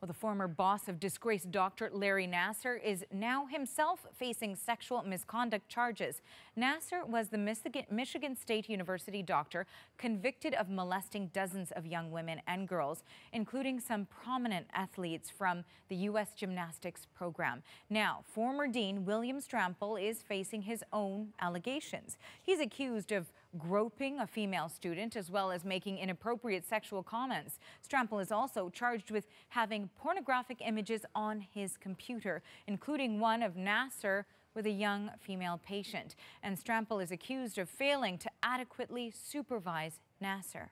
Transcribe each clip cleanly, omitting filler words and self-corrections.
Well, the former boss of disgraced doctor Larry Nassar is now himself facing sexual misconduct charges. Nassar was the Michigan State University doctor convicted of molesting dozens of young women and girls, including some prominent athletes from the U.S. gymnastics program. Now, former Dean William Strampel is facing his own allegations. He's accused of groping a female student as well as making inappropriate sexual comments. Strampel is also charged with having pornographic images on his computer, including one of Nassar with a young female patient. And Strampel is accused of failing to adequately supervise Nassar.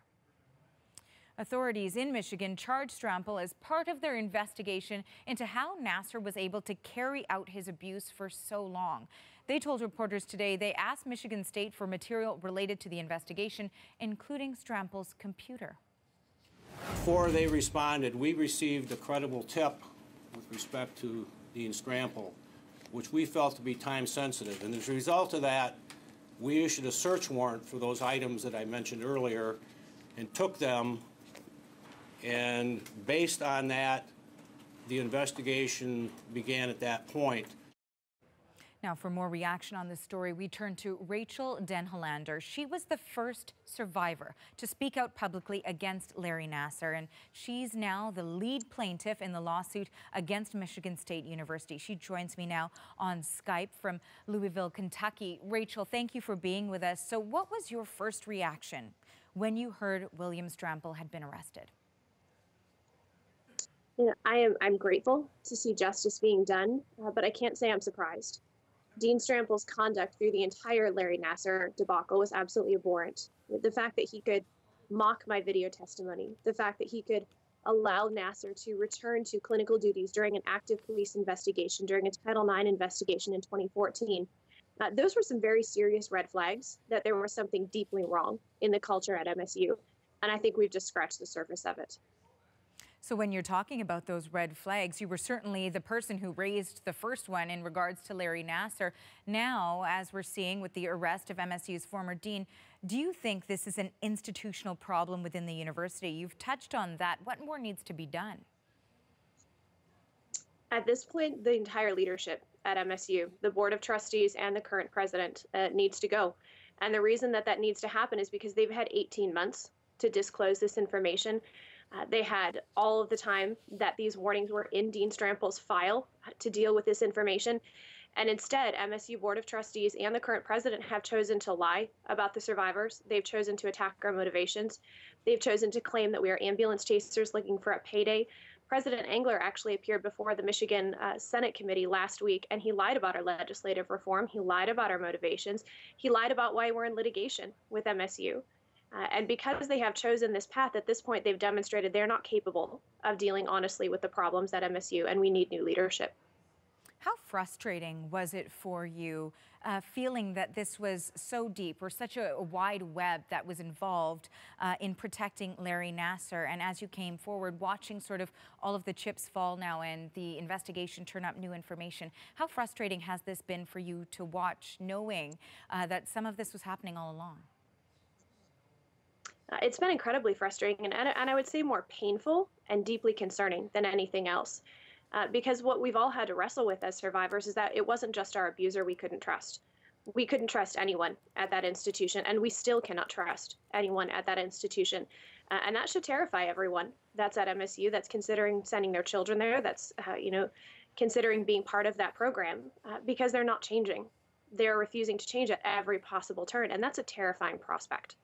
Authorities in Michigan charged Strampel as part of their investigation into how Nassar was able to carry out his abuse for so long. They told reporters today they asked Michigan State for material related to the investigation, including Strampel's computer. Before they responded, we received a credible tip with respect to Dean Strampel, which we felt to be time sensitive. And as a result of that, we issued a search warrant for those items that I mentioned earlier and took them. And based on that, the investigation began at that point. Now, for more reaction on this story, we turn to Rachael Denhollander. She was the first survivor to speak out publicly against Larry Nassar, and she's now the lead plaintiff in the lawsuit against Michigan State University. She joins me now on Skype from Louisville, Kentucky. Rachael, thank you for being with us. So what was your first reaction when you heard William Strampel had been arrested? You know, I'm grateful to see justice being done, but I can't say I'm surprised. Dean Strampel's conduct through the entire Larry Nassar debacle was absolutely abhorrent. The fact that he could mock my video testimony, the fact that he could allow Nassar to return to clinical duties during an active police investigation, during a Title IX investigation in 2014, those were some very serious red flags that there was something deeply wrong in the culture at MSU. And I think we've just scratched the surface of it. So when you're talking about those red flags, you were certainly the person who raised the first one in regards to Larry Nassar. Now, as we're seeing with the arrest of MSU's former dean, do you think this is an institutional problem within the university? You've touched on that. What more needs to be done? At this point, the entire leadership at MSU, the board of trustees and the current president needs to go. And the reason that needs to happen is because they've had 18 months to disclose this information. They had all of the time that these warnings were in Dean Strampel's file to deal with this information. And instead, MSU Board of Trustees and the current president have chosen to lie about the survivors. They've chosen to attack our motivations. They've chosen to claim that we are ambulance chasers looking for a payday. President Engler actually appeared before the Michigan Senate committee last week, and he lied about our legislative reform. He lied about our motivations. He lied about why we're in litigation with MSU. And because they have chosen this path, at this point, they've demonstrated they're not capable of dealing honestly with the problems at MSU, and we need new leadership. How frustrating was it for you feeling that this was so deep or such a wide web that was involved in protecting Larry Nassar? And as you came forward, watching sort of all of the chips fall now and the investigation turn up new information, how frustrating has this been for you to watch, knowing that some of this was happening all along? It's been incredibly frustrating and I would say more painful and deeply concerning than anything else. Because what we've all had to wrestle with as survivors is that it wasn't just our abuser we couldn't trust. We couldn't trust anyone at that institution, and we still cannot trust anyone at that institution. And that should terrify everyone that's at MSU, that's considering sending their children there, that's considering being part of that program, because they're not changing. They're refusing to change at every possible turn, and that's a terrifying prospect.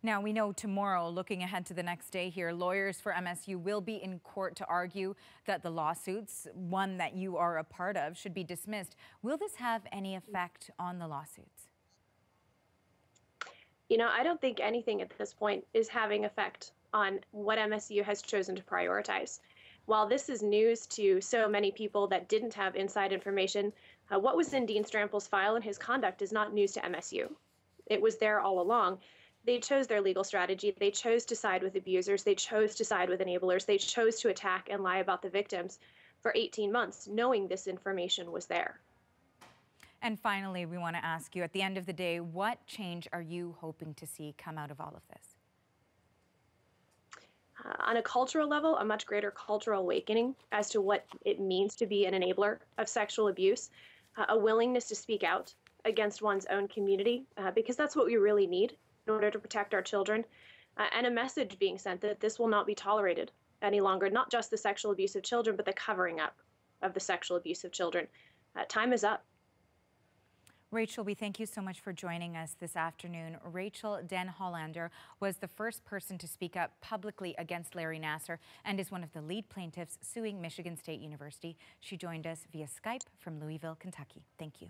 Now, we know tomorrow, looking ahead to the next day here, lawyers for MSU will be in court to argue that the lawsuits, one that you are a part of, should be dismissed. Will this have any effect on the lawsuits? You know, I don't think anything at this point is having effect on what MSU has chosen to prioritize. While this is news to so many people that didn't have inside information, what was in Dean Strampel's file and his conduct is not news to MSU. It was there all along. They chose their legal strategy. They chose to side with abusers. They chose to side with enablers. They chose to attack and lie about the victims for 18 months, knowing this information was there. And finally, we want to ask you, at the end of the day, what change are you hoping to see come out of all of this? On a cultural level, a much greater cultural awakening as to what it means to be an enabler of sexual abuse, a willingness to speak out against one's own community, because that's what we really need in order to protect our children, and a message being sent that this will not be tolerated any longer, not just the sexual abuse of children, but the covering up of the sexual abuse of children. Time is up. Rachael, we thank you so much for joining us this afternoon. Rachael Denhollander was the first person to speak up publicly against Larry Nassar and is one of the lead plaintiffs suing Michigan State University. She joined us via Skype from Louisville, Kentucky. Thank you.